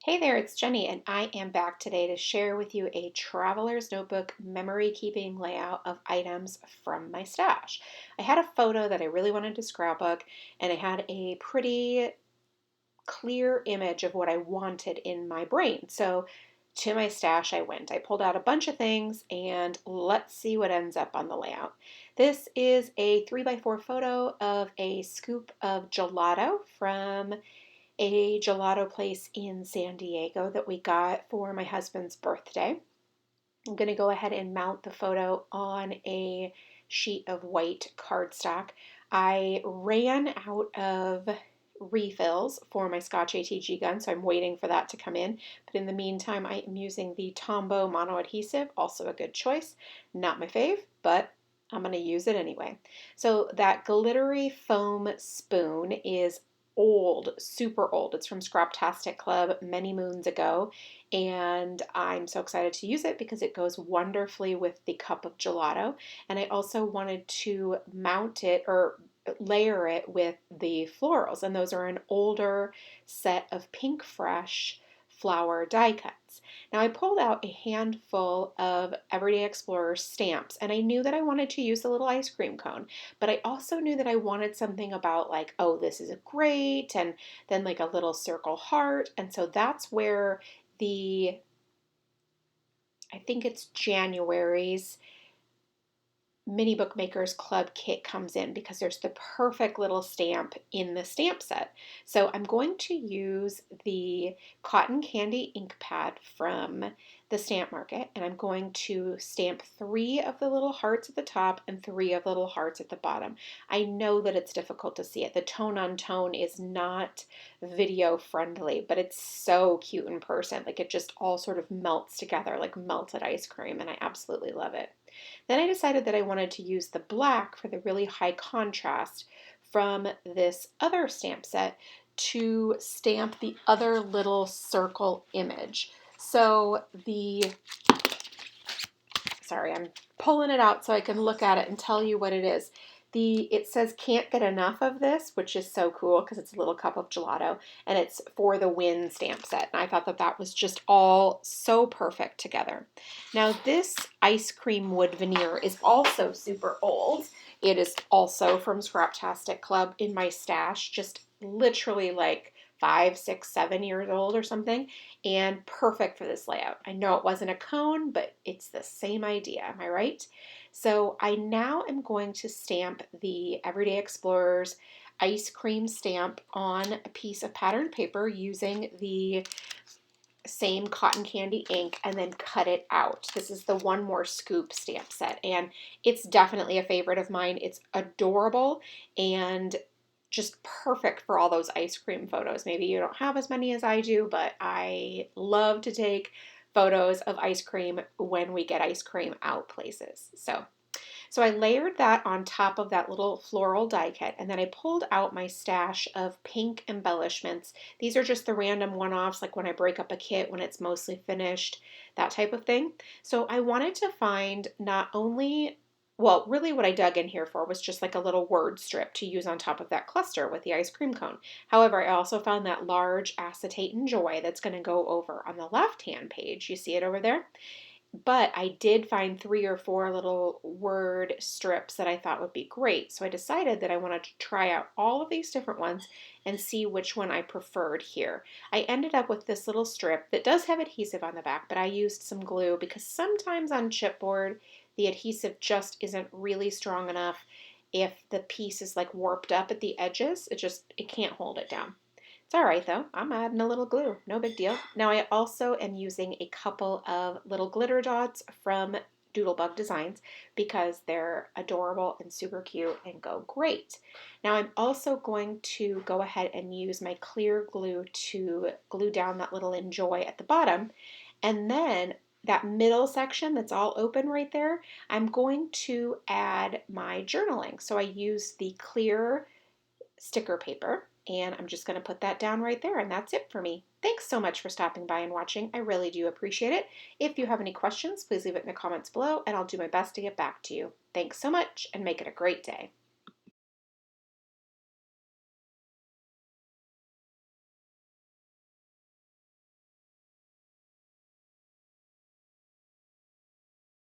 Hey there, it's Jenny, and I am back today to share with you a traveler's notebook memory keeping layout of items from my stash. I had a photo that I really wanted to scrapbook, and I had a pretty clear image of what I wanted in my brain. So to my stash I went. I pulled out a bunch of things, and let's see what ends up on the layout. This is a 3x4 photo of a scoop of gelato from a gelato place in San Diego that we got for my husband's birthday. I'm going to go ahead and mount the photo on a sheet of white cardstock. I ran out of refills for my Scotch ATG gun, so I'm waiting for that to come in. But in the meantime, I am using the Tombow mono adhesive, also a good choice. Not my fave, but I'm going to use it anyway. So that glittery foam spoon is old, super old. It's from Scraptastic Club many moons ago, and I'm so excited to use it because it goes wonderfully with the cup of gelato. And I also wanted to mount it or layer it with the florals, and those are an older set of Pink Fresh flower die cuts. Now I pulled out a handful of Everyday Explorer stamps, and I knew that I wanted to use a little ice cream cone, but I also knew that I wanted something about like, oh, this is a great, and then like a little circle heart. And so that's where the, I think it's January's Mini Bookmakers Club kit comes in, because there's the perfect little stamp in the stamp set. So I'm going to use the cotton candy ink pad from the stamp market, and I'm going to stamp 3 of the little hearts at the top and 3 of the little hearts at the bottom. I know that it's difficult to see it. The tone on tone is not video friendly, but it's so cute in person. Like, it just all sort of melts together like melted ice cream, and I absolutely love it. Then I decided that I wanted to use the black for the really high contrast from this other stamp set to stamp the other little circle image. So sorry, I'm pulling it out so I can look at it and tell you what it is. It says can't get enough of this, which is so cool because it's a little cup of gelato, and it's for the Win stamp set. And I thought that that was just all so perfect together. Now this ice cream wood veneer is also super old. It is also from Scraptastic Club in my stash, just literally like 5, 6, 7 years old or something, and perfect for this layout. I know it wasn't a cone, but it's the same idea, am I right? So I now am going to stamp the Everyday Explorers ice cream stamp on a piece of patterned paper using the same cotton candy ink, and then cut it out. This is the One More Scoop stamp set, and it's definitely a favorite of mine. It's adorable and just perfect for all those ice cream photos. Maybe you don't have as many as I do, but I love to take photos of ice cream when we get ice cream out places. So I layered that on top of that little floral die cut, and then I pulled out my stash of pink embellishments. These are just the random one-offs, like when I break up a kit when it's mostly finished, that type of thing. So I wanted to find not only, well, really what I dug in here for was just like a little word strip to use on top of that cluster with the ice cream cone. However, I also found that large acetate and joy that's going to go over on the left-hand page. You see it over there? But I did find 3 or 4 little word strips that I thought would be great. So I decided that I wanted to try out all of these different ones and see which one I preferred here. I ended up with this little strip that does have adhesive on the back, but I used some glue because sometimes on chipboard the adhesive just isn't really strong enough. If the piece is like warped up at the edges, it can't hold it down. It's all right though. I'm adding a little glue. No big deal. Now I also am using a couple of little glitter dots from Doodlebug Designs because they're adorable and super cute and go great. Now I'm also going to go ahead and use my clear glue to glue down that little enjoy at the bottom. And then that middle section that's all open right there, I'm going to add my journaling. So I use the clear sticker paper, and I'm just going to put that down right there, and that's it for me. Thanks so much for stopping by and watching. I really do appreciate it. If you have any questions, please leave it in the comments below, and I'll do my best to get back to you. Thanks so much, and make it a great day.